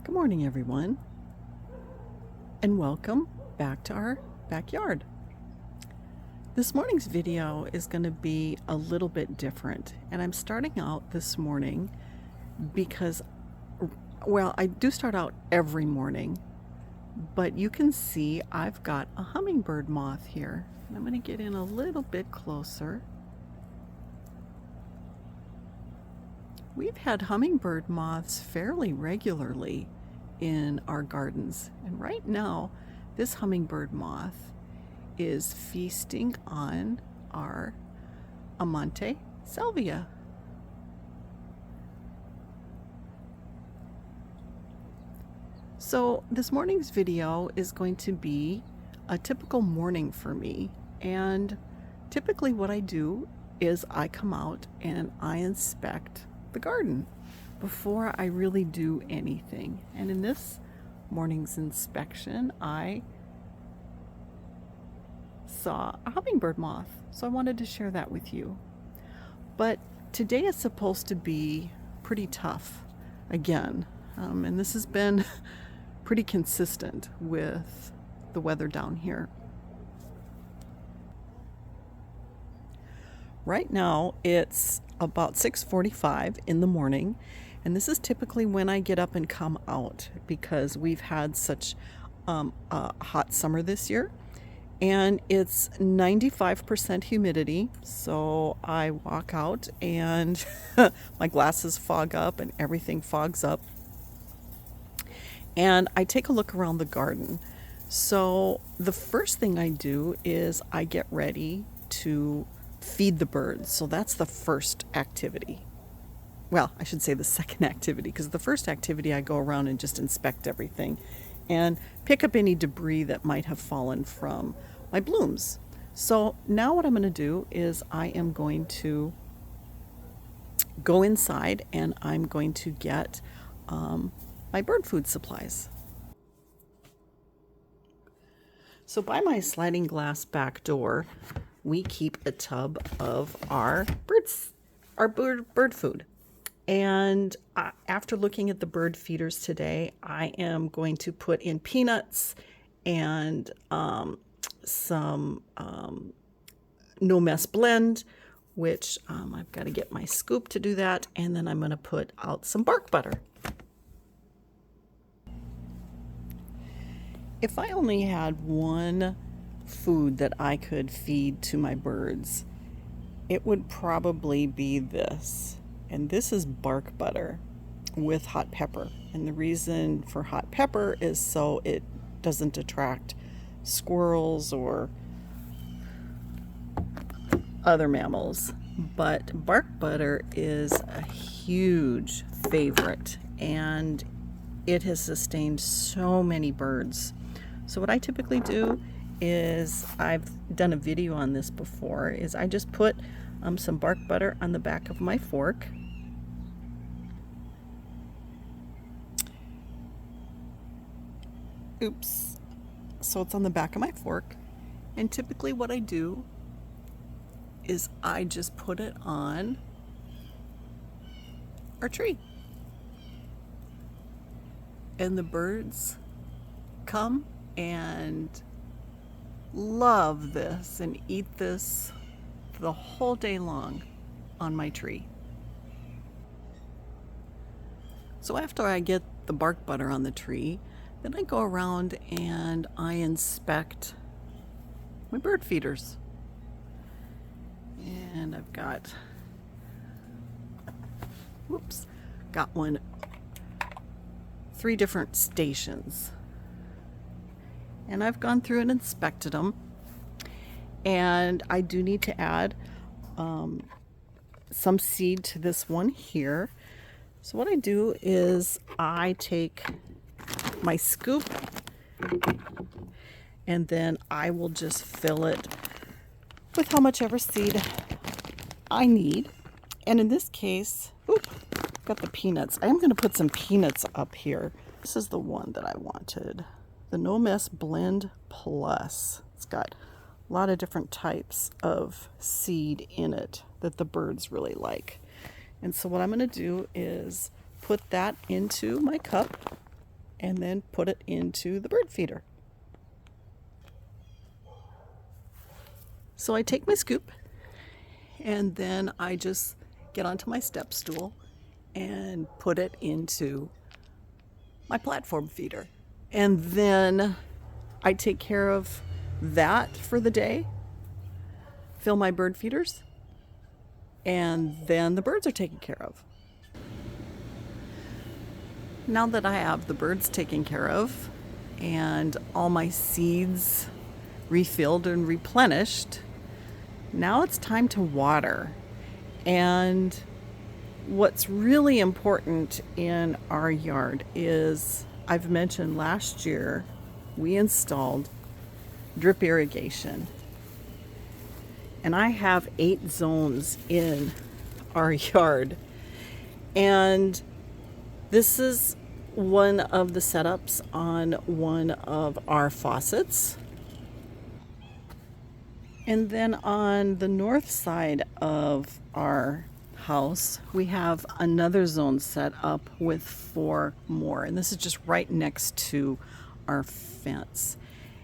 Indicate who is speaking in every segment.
Speaker 1: Good morning, everyone, and welcome back to our backyard. This morning's video is going to be a little bit different, and I'm starting out this morning because, well, I do start out every morning, but you can see I've got a hummingbird moth here. And I'm going to get in a little bit closer. We've had hummingbird moths fairly regularly in our gardens, and right now this hummingbird moth is feasting on our Amante salvia. So this morning's video is going to be a typical morning for me, and typically what I do is I come out and I inspect the garden before I really do anything. And in this morning's inspection, I saw a hummingbird moth, so I wanted to share that with you. But today is supposed to be pretty tough again, and this has been pretty consistent with the weather down here. Right now it's about 6:45 in the morning, and this is typically when I get up and come out because we've had such a hot summer this year, and it's 95% humidity. So I walk out and my glasses fog up and everything fogs up, and I take a look around the garden. So the first thing I do is I get ready to feed the birds. So that's the first activity. Well, I should say the second activity, because the first activity I go around and just inspect everything and pick up any debris that might have fallen from my blooms. So now what I'm going to do is I am going to go inside and I'm going to get my bird food supplies. So by my sliding glass back door, we keep a tub of our bird food. And after looking at the bird feeders today, I am going to put in peanuts and some no mess blend, which I've got to get my scoop to do that. And then I'm going to put out some bark butter. If I only had one food that I could feed to my birds, it would probably be this. And this is bark butter with hot pepper. And the reason for hot pepper is so it doesn't attract squirrels or other mammals. But bark butter is a huge favorite, and it has sustained so many birds. So what I typically do is, I've done a video on this before, is I just put some bark butter on the back of my fork. Oops. So it's on the back of my fork. And typically what I do is I just put it on our tree. And the birds come and love this and eat this the whole day long on my tree. So after I get the bark butter on the tree, then I go around and I inspect my bird feeders. And I've got, got 3 different stations. And I've gone through and inspected them. And I do need to add some seed to this one here. So what I do is I take my scoop and then I will just fill it with how much ever seed I need. And in this case, got the peanuts. I am going to put some peanuts up here. This is the one that I wanted. The No Mess Blend Plus. It's got a lot of different types of seed in it that the birds really like. And so what I'm going to do is put that into my cup. and then put it into the bird feeder. So I take my scoop and then I just get onto my step stool and put it into my platform feeder. And then I take care of that for the day, fill my bird feeders, and then the birds are taken care of. Now that I have the birds taken care of and all my seeds refilled and replenished, now it's time to water. And what's really important in our yard is, I've mentioned last year, we installed drip irrigation. And I have 8 zones in our yard. And this is one of the setups on one of our faucets. And then on the north side of our house, we have another zone set up with 4 more. And this is just right next to our fence.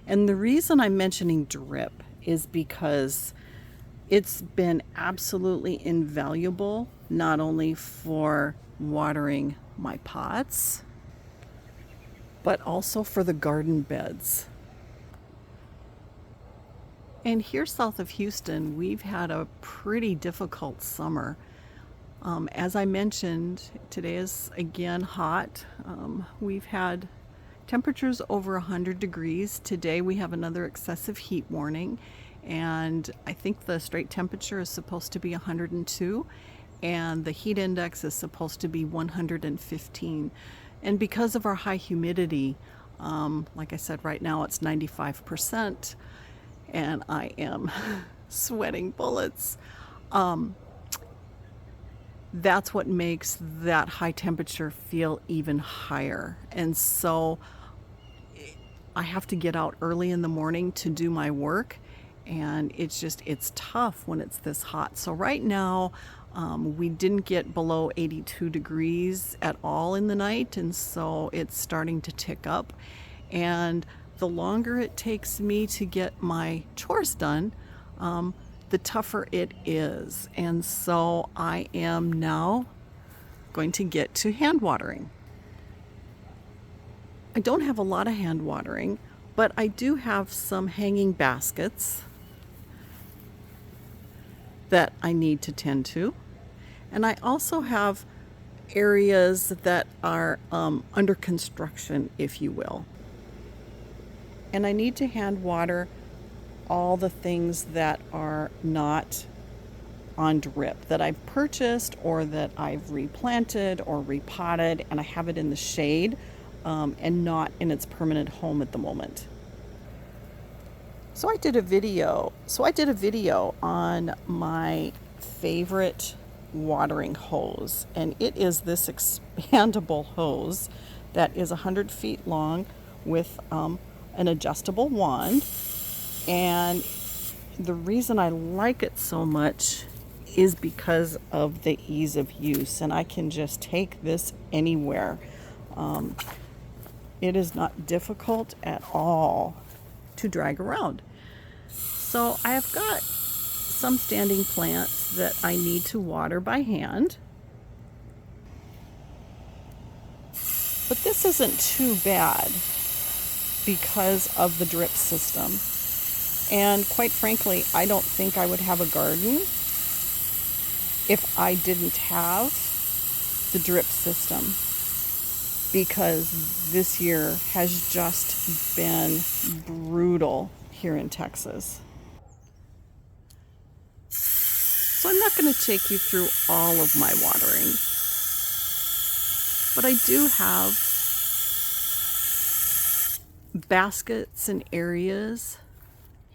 Speaker 1: And the reason I'm mentioning drip is because it's been absolutely invaluable, not only for watering my pots, but also for the garden beds. And here south of Houston, we've had a pretty difficult summer. As I mentioned, today is again hot. We've had temperatures over 100 degrees. Today we have another excessive heat warning, and I think the straight temperature is supposed to be 102, and the heat index is supposed to be 115. And because of our high humidity, like I said, right now it's 95%, and I am sweating bullets. That's what makes that high temperature feel even higher. And so I have to get out early in the morning to do my work, and it's tough when it's this hot. So right now, we didn't get below 82 degrees at all in the night, and so it's starting to tick up. And the longer it takes me to get my chores done, the tougher it is. And so I am now going to get to hand watering. I don't have a lot of hand watering, but I do have some hanging baskets that I need to tend to. And I also have areas that are under construction, if you will. And I need to hand water all the things that are not on drip, that I've purchased or that I've replanted or repotted, and I have it in the shade and not in its permanent home at the moment. So I did a video on my favorite watering hose, and it is this expandable hose that is 100 feet long with an adjustable wand. And the reason I like it so much is because of the ease of use, and I can just take this anywhere. It is not difficult at all to drag around. So I have got some standing plants that I need to water by hand. But this isn't too bad because of the drip system. And quite frankly, I don't think I would have a garden if I didn't have the drip system, because this year has just been brutal here in Texas. So I'm not going to take you through all of my watering, but I do have baskets and areas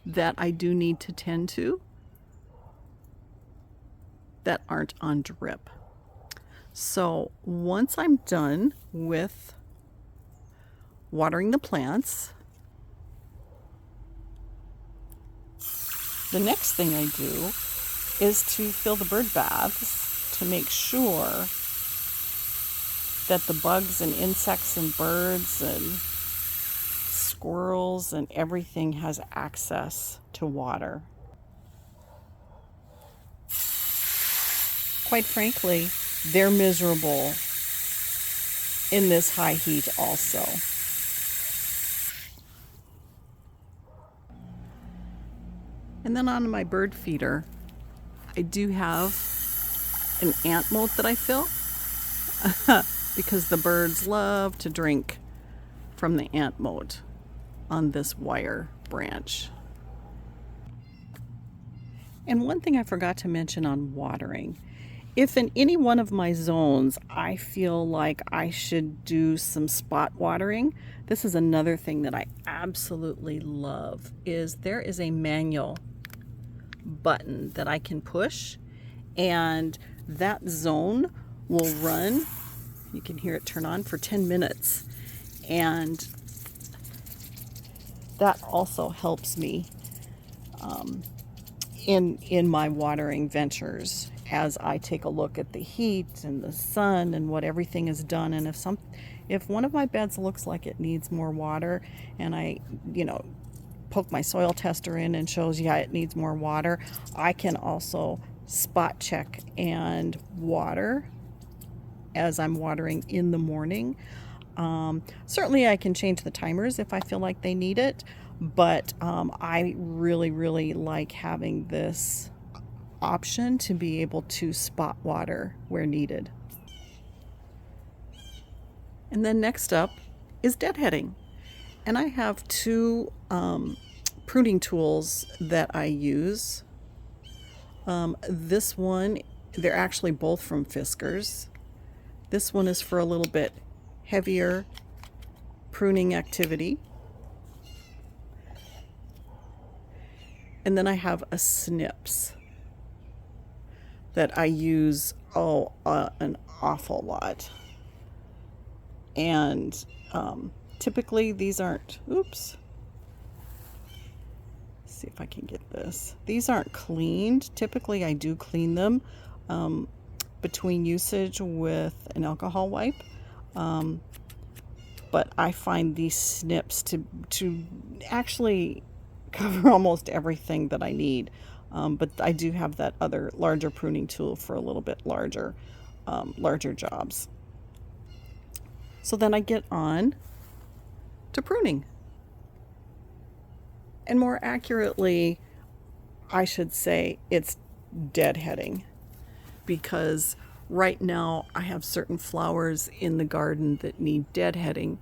Speaker 1: that I do need to tend to that aren't on drip. So once I'm done with watering the plants, the next thing I do is to fill the bird baths to make sure that the bugs and insects and birds and squirrels and everything has access to water. Quite frankly, they're miserable in this high heat also. And then on my bird feeder, I do have an ant moat that I fill because the birds love to drink from the ant moat on this wire branch. And one thing I forgot to mention on watering, if in any one of my zones I feel like I should do some spot watering, this is another thing that I absolutely love, is there is a manual button that I can push, and that zone will run, you can hear it turn on, for 10 minutes. And that also helps me in my watering ventures as I take a look at the heat and the sun and what everything is done. And if one of my beds looks like it needs more water, and I poke my soil tester in and shows, yeah, it needs more water, I can also spot check and water as I'm watering in the morning. Certainly I can change the timers if I feel like they need it, but I really like having this option to be able to spot water where needed. And then next up is deadheading. And I have two pruning tools that I use. This one, they're actually both from Fiskars. This one is for a little bit heavier pruning activity. And then I have a snips that I use an awful lot. And typically these aren't, oops, let's see if I can get this. These aren't cleaned. Typically I do clean them between usage with an alcohol wipe. But I find these snips to actually cover almost everything that I need. But I do have that other larger pruning tool for a little bit larger jobs. So then I get on to pruning. And more accurately, I should say it's deadheading, because right now I have certain flowers in the garden that need deadheading,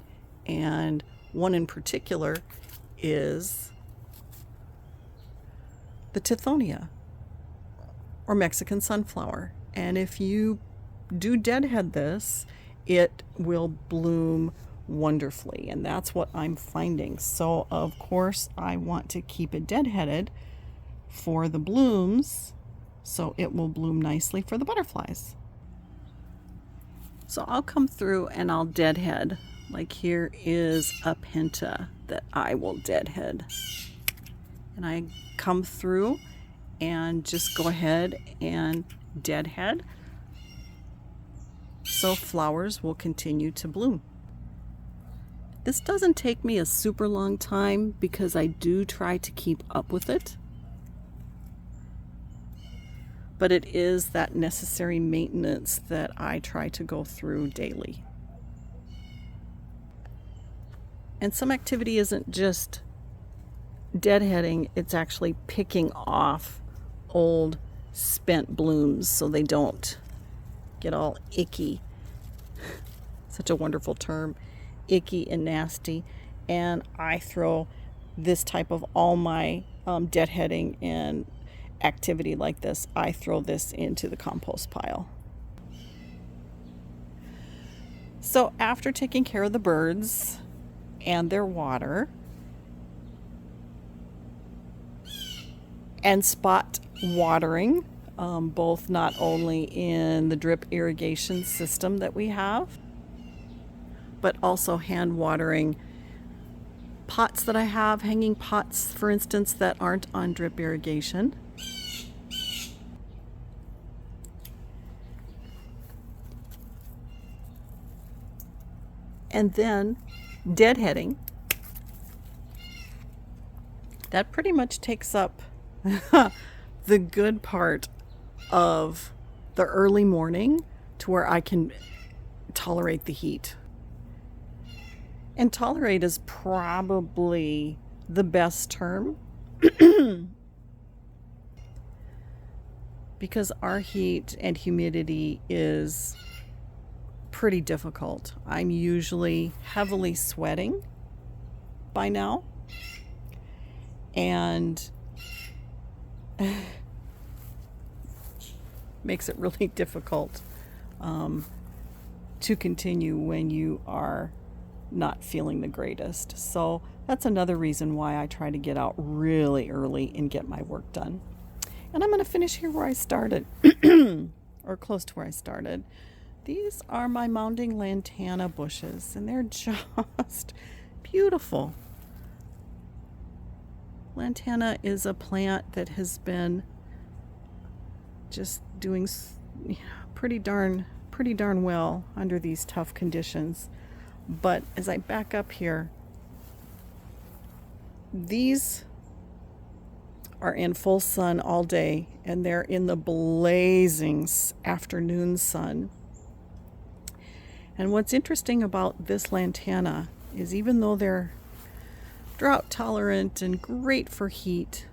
Speaker 1: and one in particular is the Tithonia, or Mexican sunflower. And if you do deadhead this, it will bloom wonderfully, and that's what I'm finding. So of course I want to keep it deadheaded for the blooms, so it will bloom nicely for the butterflies. So I'll come through and I'll deadhead. Like here is a penta that I will deadhead. And I come through and just go ahead and deadhead, so flowers will continue to bloom. This doesn't take me a super long time because I do try to keep up with it. But it is that necessary maintenance that I try to go through daily. And some activity isn't just deadheading, it's actually picking off old spent blooms so they don't get all icky. Such a wonderful term, icky and nasty. And I throw this type of all my deadheading and activity like this, I throw this into the compost pile. So after taking care of the birds and their water and spot watering, both not only in the drip irrigation system that we have, but also hand watering pots that I have, hanging pots, for instance, that aren't on drip irrigation. and then deadheading. That pretty much takes up the good part of the early morning to where I can tolerate the heat. And tolerate is probably the best term because our heat and humidity is pretty difficult. I'm usually heavily sweating by now, and makes it really difficult to continue when you are not feeling the greatest. So that's another reason why I try to get out really early and get my work done. And I'm going to finish here where I started, or close to where I started. These are my mounding lantana bushes, and they're just beautiful. Lantana is a plant that has been just doing pretty darn well under these tough conditions. But as I back up here, these are in full sun all day, and they're in the blazing afternoon sun. And what's interesting about this lantana is even though they're drought tolerant and great for heat,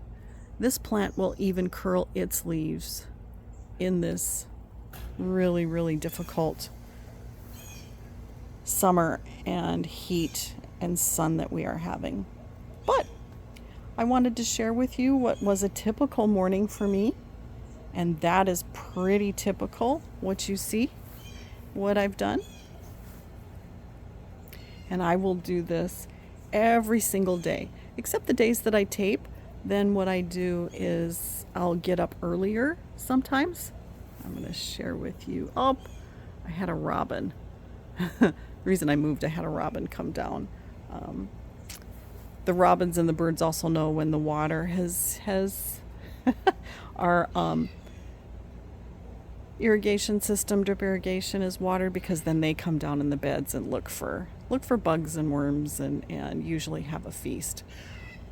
Speaker 1: this plant will even curl its leaves in this really, really difficult summer and heat and sun that we are having. But I wanted to share with you what was a typical morning for me, and that is pretty typical what you see, what I've done. And I will do this every single day, except the days that I tape. Then what I do is I'll get up earlier sometimes. I'm going to share with you. Oh, I had a robin. The reason I moved, I had a robin come down. The robins and the birds also know when the water has our irrigation system, drip irrigation, is watered, because then they come down in the beds and look for bugs and worms and usually have a feast.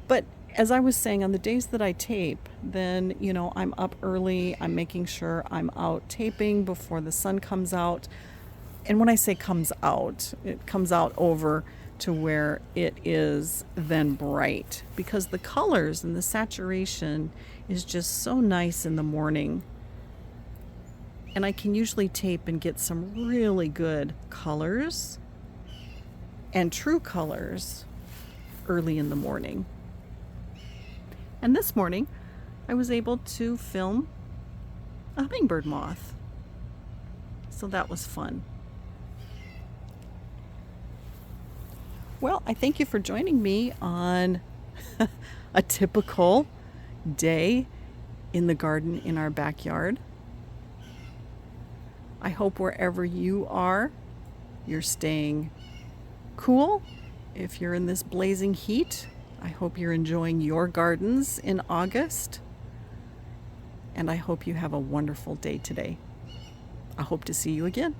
Speaker 1: But as I was saying, on the days that I tape, then, I'm up early. I'm making sure I'm out taping before the sun comes out. And when I say comes out, it comes out over to where it is then bright, because the colors and the saturation is just so nice in the morning. And I can usually tape and get some really good colors and true colors early in the morning. And this morning, I was able to film a hummingbird moth. So that was fun. Well, I thank you for joining me on a typical day in the garden in our backyard. I hope wherever you are, you're staying cool. If you're in this blazing heat, I hope you're enjoying your gardens in August. And I hope you have a wonderful day today. I hope to see you again.